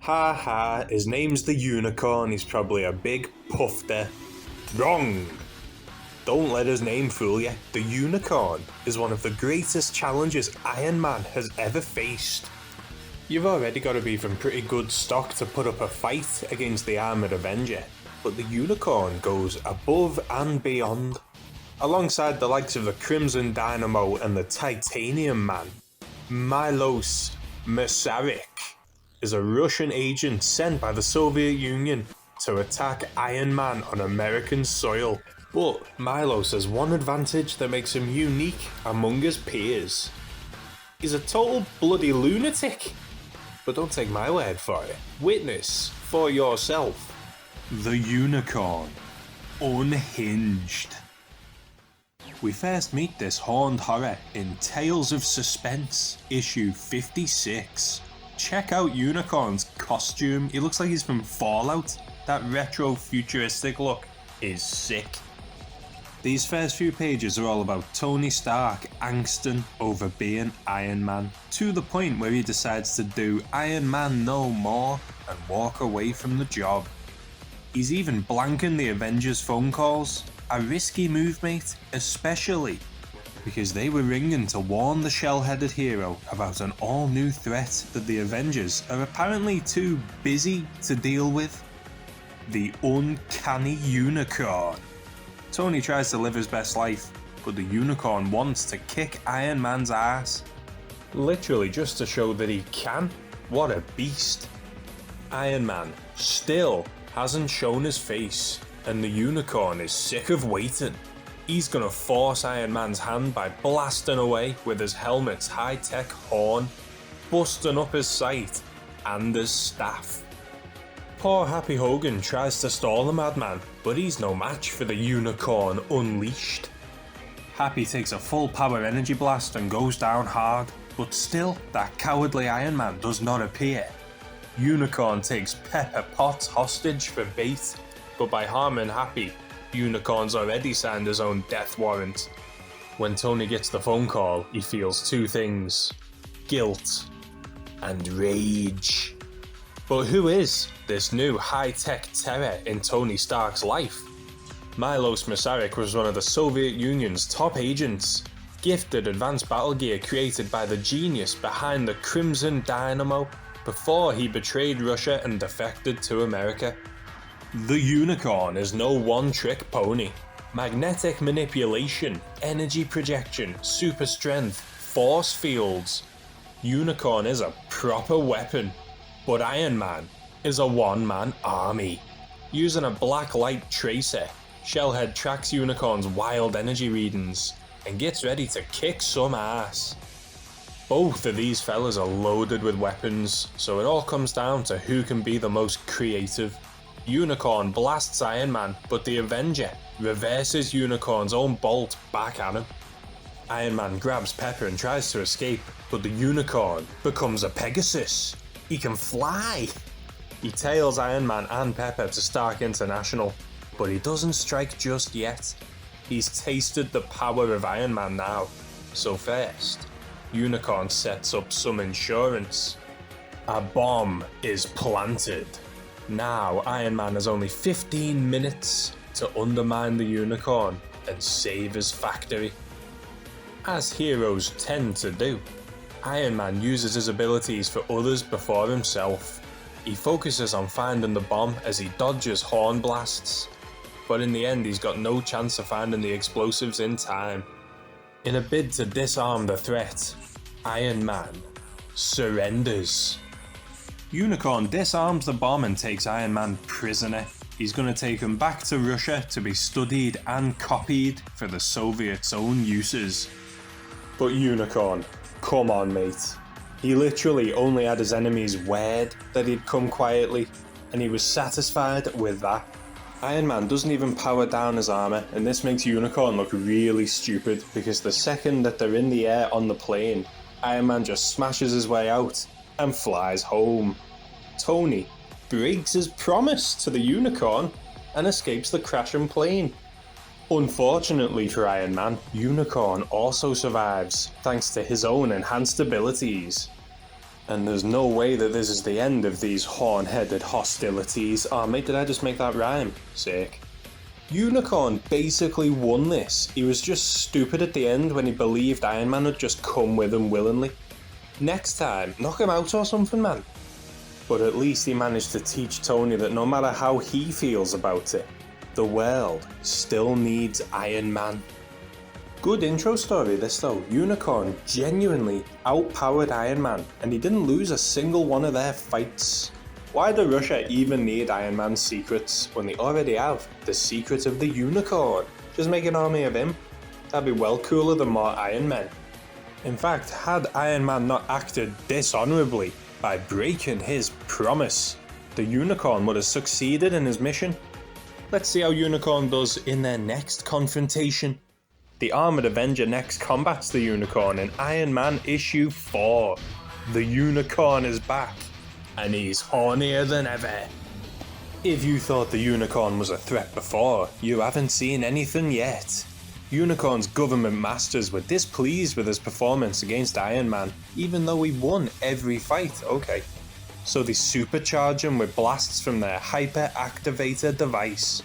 Ha ha, his name's the Unicorn, he's probably a big puffer. Wrong! Don't let his name fool you. The Unicorn is one of the greatest challenges Iron Man has ever faced. You've already got to be from pretty good stock to put up a fight against the Armoured Avenger, but the Unicorn goes above and beyond. Alongside the likes of the Crimson Dynamo and the Titanium Man, Mythical is a Russian agent sent by the Soviet Union to attack Iron Man on American soil. But Milos has one advantage that makes him unique among his peers. He's a total bloody lunatic. But don't take my word for it. Witness for yourself. The Unicorn. Unhinged. We first meet this horned horror in Tales of Suspense, issue 56. Check out Unicorn's costume. He looks like he's from Fallout. That retro futuristic look is sick. These first few pages are all about Tony Stark angsting over being Iron Man, to the point where he decides to do Iron Man no more and walk away from the job. He's even blanking the Avengers phone calls, a risky move, mate, especially because they were ringing to warn the shell-headed hero about an all-new threat that the Avengers are apparently too busy to deal with. The Uncanny Unicorn. Tony tries to live his best life, but the Unicorn wants to kick Iron Man's ass. Literally just to show that he can. What a beast. Iron Man still hasn't shown his face, and the Unicorn is sick of waiting. He's gonna force Iron Man's hand by blasting away with his helmet's high-tech horn, busting up his sight and his staff. Poor Happy Hogan tries to stall the madman, but he's no match for the Unicorn unleashed. Happy takes a full power energy blast and goes down hard, but still that cowardly Iron Man does not appear. Unicorn takes Pepper Potts hostage for bait, but by harming Happy, Unicorn's already signed his own death warrant. When Tony gets the phone call, he feels two things: guilt and rage. But who is this new high-tech terror in Tony Stark's life? Milos Mythical was one of the Soviet Union's top agents, gifted advanced battle gear created by the genius behind the Crimson Dynamo before he betrayed Russia and defected to America. The Unicorn is no one-trick pony. Magnetic manipulation, energy projection, super strength, force fields. Unicorn is a proper weapon. But Iron Man is a one-man army. Using a black light tracer, Shellhead tracks Unicorn's wild energy readings and gets ready to kick some ass. Both of these fellas are loaded with weapons, so it all comes down to who can be the most creative. Unicorn blasts Iron Man, but the Avenger reverses Unicorn's own bolt back at him. Iron Man grabs Pepper and tries to escape, but the Unicorn becomes a Pegasus. He can fly! He tails Iron Man and Pepper to Stark International, but he doesn't strike just yet. He's tasted the power of Iron Man now, so first, Unicorn sets up some insurance. A bomb is planted. Now Iron Man has only 15 minutes to undermine the Unicorn and save his factory. As heroes tend to do, Iron Man uses his abilities for others before himself. He focuses on finding the bomb as he dodges horn blasts, but in the end he's got no chance of finding the explosives in time. In a bid to disarm the threat, Iron Man surrenders. Unicorn disarms the bomb and takes Iron Man prisoner. He's going to take him back to Russia to be studied and copied for the Soviets' own uses. But Unicorn, come on mate. He literally only had his enemy's word that he'd come quietly, and he was satisfied with that. Iron Man doesn't even power down his armour, and this makes Unicorn look really stupid because the second that they're in the air on the plane, Iron Man just smashes his way out and flies home. Tony breaks his promise to the Unicorn and escapes the crashing plane. Unfortunately for Iron Man, Unicorn also survives thanks to his own enhanced abilities. And there's no way that this is the end of these horn-headed hostilities. Oh mate, did I just make that rhyme? Sick. Unicorn basically won this. He was just stupid at the end when he believed Iron Man would just come with him willingly. Next time, knock him out or something, man. But at least he managed to teach Tony that no matter how he feels about it, the world still needs Iron Man. Good intro story this though. Unicorn genuinely outpowered Iron Man and he didn't lose a single one of their fights. Why do Russia even need Iron Man's secrets when they already have the secret of the Unicorn? Just make an army of him. That'd be well cooler than more Iron Men. In fact, had Iron Man not acted dishonorably by breaking his promise, the Unicorn would have succeeded in his mission. Let's see how Unicorn does in their next confrontation. The Armoured Avenger next combats the Unicorn in Iron Man issue 4. The Unicorn is back, and he's hornier than ever. If you thought the Unicorn was a threat before, you haven't seen anything yet. Unicorn's government masters were displeased with his performance against Iron Man, even though he won every fight, okay. So they supercharge him with blasts from their hyper-activator device.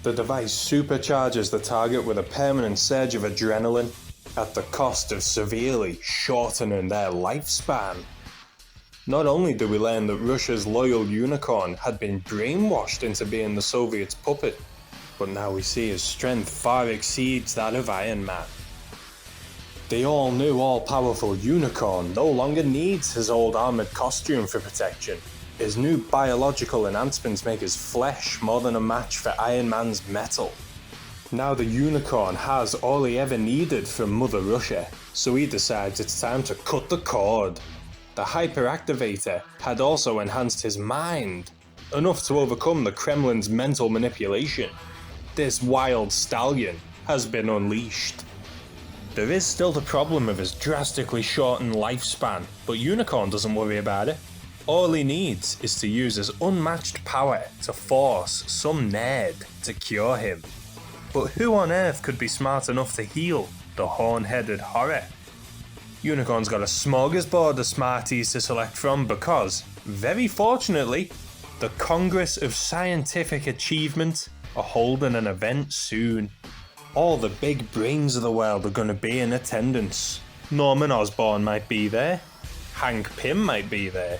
The device supercharges the target with a permanent surge of adrenaline, at the cost of severely shortening their lifespan. Not only do we learn that Russia's loyal Unicorn had been brainwashed into being the Soviets' puppet, but now we see his strength far exceeds that of Iron Man. The all-new, all-powerful Unicorn no longer needs his old armoured costume for protection. His new biological enhancements make his flesh more than a match for Iron Man's metal. Now the Unicorn has all he ever needed from Mother Russia, so he decides it's time to cut the cord. The hyperactivator had also enhanced his mind, enough to overcome the Kremlin's mental manipulation. This wild stallion has been unleashed. There is still the problem of his drastically shortened lifespan, but Unicorn doesn't worry about it. All he needs is to use his unmatched power to force some nerd to cure him. But who on earth could be smart enough to heal the horn-headed horror? Unicorn's got a smorgasbord of smarties to select from because, very fortunately, the Congress of Scientific Achievement are holding an event soon. All the big brains of the world are going to be in attendance. Norman Osborn might be there. Hank Pym might be there.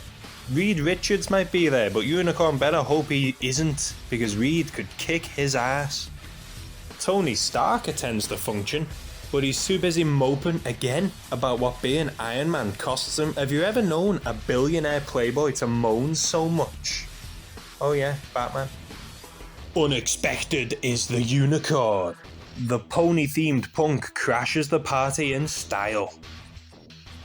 Reed Richards might be there, but Unicorn better hope he isn't, because Reed could kick his ass. Tony Stark attends the function, but he's too busy moping again about what being Iron Man costs him. Have you ever known a billionaire playboy to moan so much? Oh yeah, Batman. Unexpected is the Unicorn. The pony-themed punk crashes the party in style.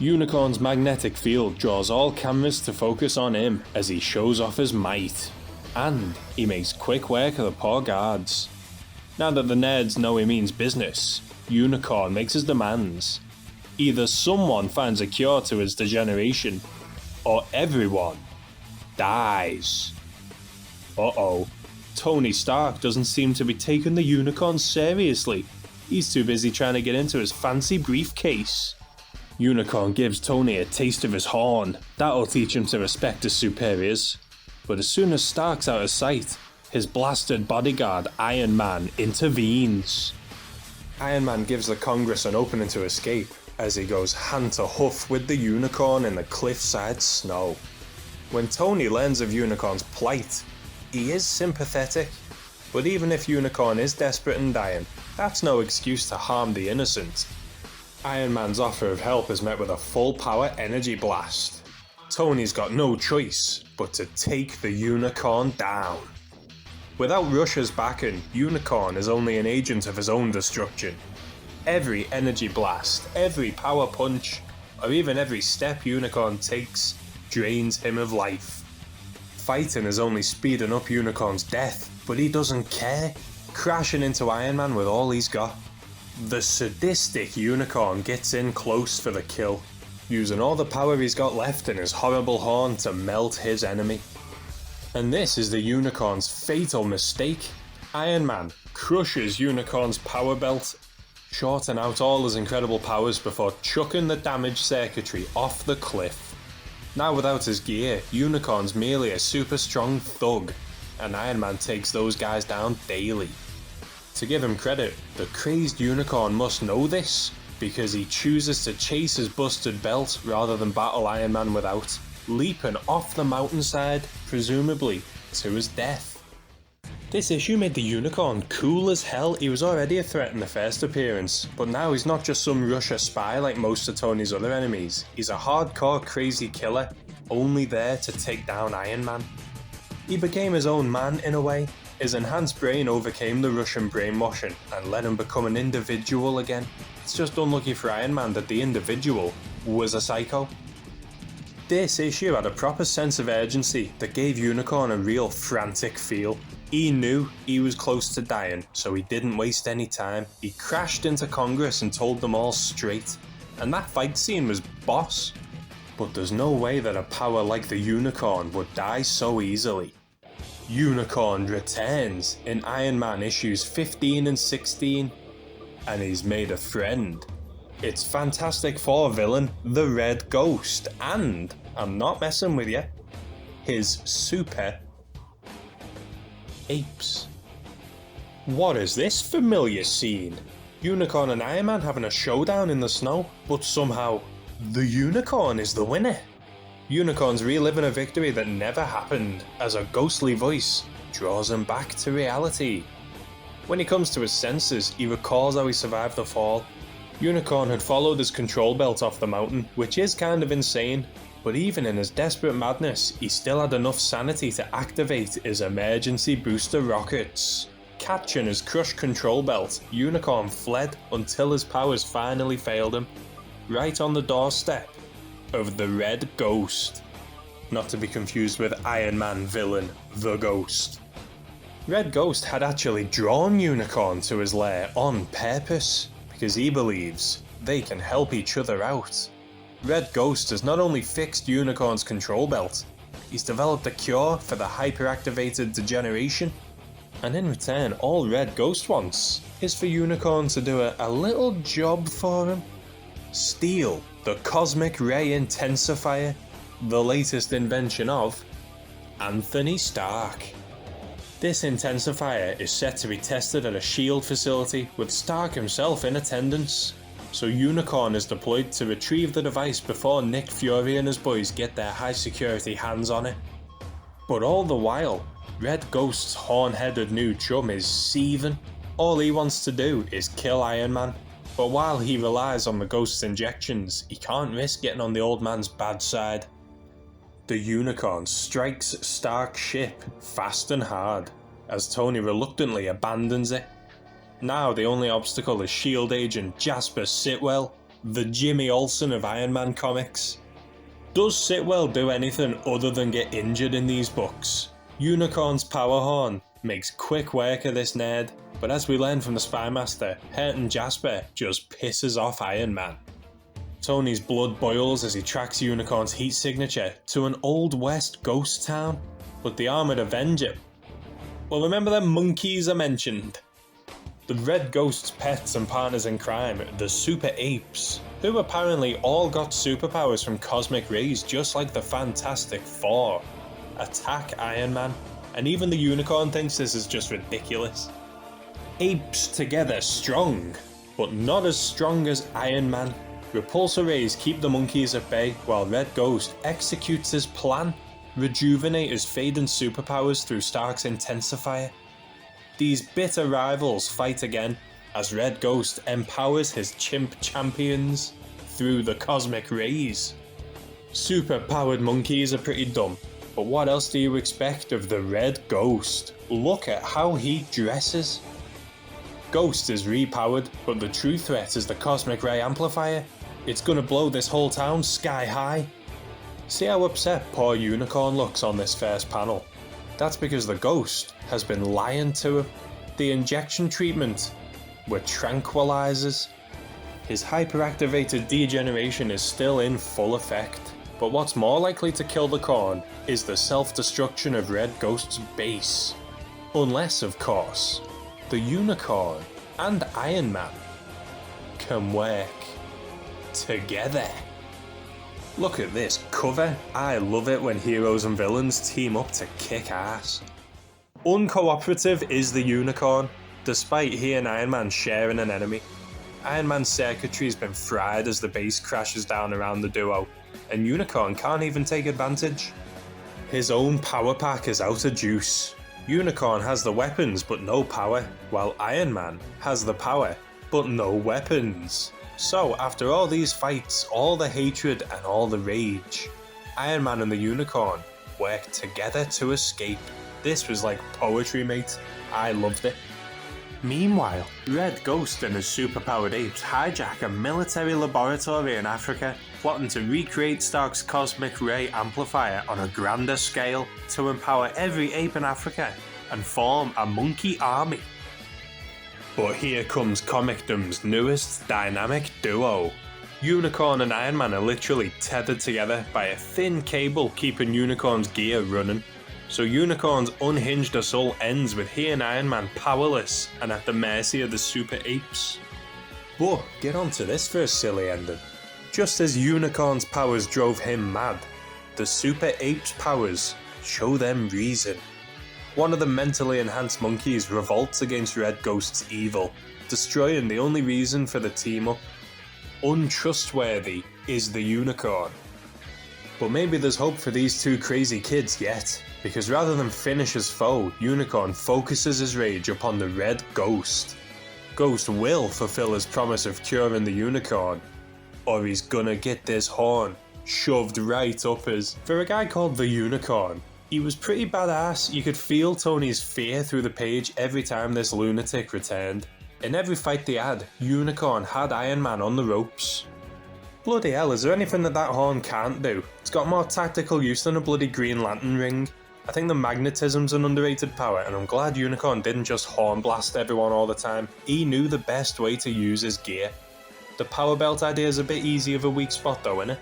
Unicorn's magnetic field draws all cameras to focus on him as he shows off his might. And he makes quick work of the poor guards. Now that the nerds know he means business, Unicorn makes his demands. Either someone finds a cure to his degeneration, or everyone dies. Uh-oh. Tony Stark doesn't seem to be taking the Unicorn seriously. He's too busy trying to get into his fancy briefcase. Unicorn gives Tony a taste of his horn. That'll teach him to respect his superiors. But as soon as Stark's out of sight, his blasted bodyguard Iron Man intervenes. Iron Man gives the Congress an opening to escape as he goes hand to hoof with the Unicorn in the cliffside snow. When Tony learns of Unicorn's plight, he is sympathetic. But even if Unicorn is desperate and dying, that's no excuse to harm the innocent. Iron Man's offer of help is met with a full power energy blast. Tony's got no choice but to take the Unicorn down. Without Russia's backing, Unicorn is only an agent of his own destruction. Every energy blast, every power punch, or even every step Unicorn takes drains him of life. Fighting is only speeding up Unicorn's death, but he doesn't care, crashing into Iron Man with all he's got. The sadistic Unicorn gets in close for the kill, using all the power he's got left in his horrible horn to melt his enemy. And this is the Unicorn's fatal mistake. Iron Man crushes Unicorn's power belt, shorting out all his incredible powers before chucking the damaged circuitry off the cliff. Now without his gear, Unicorn's merely a super strong thug, and Iron Man takes those guys down daily. To give him credit, the crazed Unicorn must know this, because he chooses to chase his busted belt rather than battle Iron Man without, leaping off the mountainside, presumably to his death. This issue made the Unicorn cool as hell. He was already a threat in the first appearance, but now he's not just some Russia spy like most of Tony's other enemies. He's a hardcore crazy killer, only there to take down Iron Man. He became his own man in a way. His enhanced brain overcame the Russian brainwashing and let him become an individual again. It's just unlucky for Iron Man that the individual was a psycho. This issue had a proper sense of urgency that gave Unicorn a real frantic feel. He knew he was close to dying, so he didn't waste any time. He crashed into Congress and told them all straight. And that fight scene was boss. But there's no way that a power like the Unicorn would die so easily. Unicorn returns in Iron Man issues 15 and 16, and he's made a friend. It's Fantastic Four villain, the Red Ghost, and, I'm not messing with you, his super apes. What is this familiar scene? Unicorn and Iron Man having a showdown in the snow, but somehow the Unicorn is the winner. Unicorn's reliving a victory that never happened as a ghostly voice draws him back to reality. When he comes to his senses, he recalls how he survived the fall. Unicorn had followed his control belt off the mountain, which is kind of insane, but even in his desperate madness, he still had enough sanity to activate his emergency booster rockets. Catching his crushed control belt, Unicorn fled until his powers finally failed him, right on the doorstep of the Red Ghost. Not to be confused with Iron Man villain, the Ghost. Red Ghost had actually drawn Unicorn to his lair on purpose, because he believes they can help each other out. Red Ghost has not only fixed Unicorn's control belt, he's developed a cure for the hyperactivated degeneration, and in return all Red Ghost wants is for Unicorn to do a little job for him. Steal the Cosmic Ray Intensifier, the latest invention of Anthony Stark. This intensifier is set to be tested at a SHIELD facility with Stark himself in attendance, so Unicorn is deployed to retrieve the device before Nick Fury and his boys get their high security hands on it. But all the while, Red Ghost's horn-headed new chum is seething. All he wants to do is kill Iron Man, but while he relies on the Ghost's injections, he can't risk getting on the old man's bad side. The Unicorn strikes Stark's ship fast and hard, as Tony reluctantly abandons it. Now the only obstacle is SHIELD agent Jasper Sitwell, the Jimmy Olsen of Iron Man comics. Does Sitwell do anything other than get injured in these books? Unicorn's power horn makes quick work of this nerd, but as we learn from the Spy Master, hurting Jasper just pisses off Iron Man. Tony's blood boils as he tracks Unicorn's heat signature to an Old West ghost town, but the Armoured Avenger, well, remember them monkeys I mentioned? The Red Ghost's pets and partners in crime, the Super Apes, who apparently all got superpowers from cosmic rays just like the Fantastic Four, attack Iron Man, and even the Unicorn thinks this is just ridiculous. Apes together strong, but not as strong as Iron Man. Repulsor rays keep the monkeys at bay while Red Ghost executes his plan, rejuvenate his fading superpowers through Stark's intensifier. These bitter rivals fight again as Red Ghost empowers his chimp champions through the cosmic rays. Super powered monkeys are pretty dumb, but what else do you expect of the Red Ghost? Look at how he dresses. Ghost is repowered, but the true threat is the cosmic ray amplifier. It's gonna blow this whole town sky high. See how upset poor Unicorn looks on this first panel? That's because the Ghost has been lying to him. The injection treatment were tranquilizers. His hyperactivated degeneration is still in full effect, but what's more likely to kill the Corn is the self-destruction of Red Ghost's base. Unless, of course, the Unicorn and Iron Man can work together. Look at this cover. I love it when heroes and villains team up to kick ass. Uncooperative is the Unicorn, despite he and Iron Man sharing an enemy. Iron Man's circuitry's been fried as the base crashes down around the duo, and Unicorn can't even take advantage. His own power pack is out of juice. Unicorn has the weapons but no power, while Iron Man has the power but no weapons. So after all these fights, all the hatred and all the rage, Iron Man and the Unicorn work together to escape. This was like poetry, mate. I loved it. Meanwhile, Red Ghost and his superpowered apes hijack a military laboratory in Africa, plotting to recreate Stark's cosmic ray amplifier on a grander scale to empower every ape in Africa and form a monkey army. But here comes Comicdom's newest dynamic duo. Unicorn and Iron Man are literally tethered together by a thin cable keeping Unicorn's gear running. So Unicorn's unhinged assault ends with he and Iron Man powerless and at the mercy of the super apes. But get onto this for a silly ending. Just as Unicorn's powers drove him mad, the super apes' powers show them reason. One of the mentally enhanced monkeys revolts against Red Ghost's evil, destroying the only reason for the team up. Untrustworthy is the Unicorn. But maybe there's hope for these two crazy kids yet, because rather than finish his foe, Unicorn focuses his rage upon the Red Ghost. Ghost will fulfill his promise of curing the Unicorn, or he's gonna get this horn shoved right up his. For a guy called the Unicorn, he was pretty badass. You could feel Tony's fear through the page every time this lunatic returned. In every fight they had, Unicorn had Iron Man on the ropes. Bloody hell, is there anything that horn can't do? It's got more tactical use than a bloody Green Lantern ring. I think the magnetism's an underrated power, and I'm glad Unicorn didn't just horn blast everyone all the time. He knew the best way to use his gear. The power belt idea is a bit easy of a weak spot though, innit?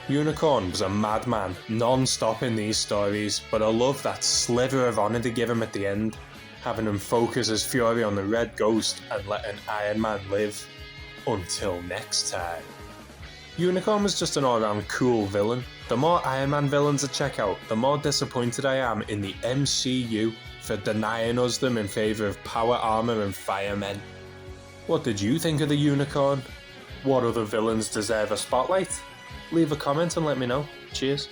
Unicorn was a madman, non-stop in these stories, but I love that sliver of honour they give him at the end, having him focus his fury on the Red Ghost and letting Iron Man live. Until next time. Unicorn was just an all-round cool villain. The more Iron Man villains I check out, the more disappointed I am in the MCU for denying us them in favour of power armour and firemen. What did you think of the Unicorn? What other villains deserve a spotlight? Leave a comment and let me know. Cheers.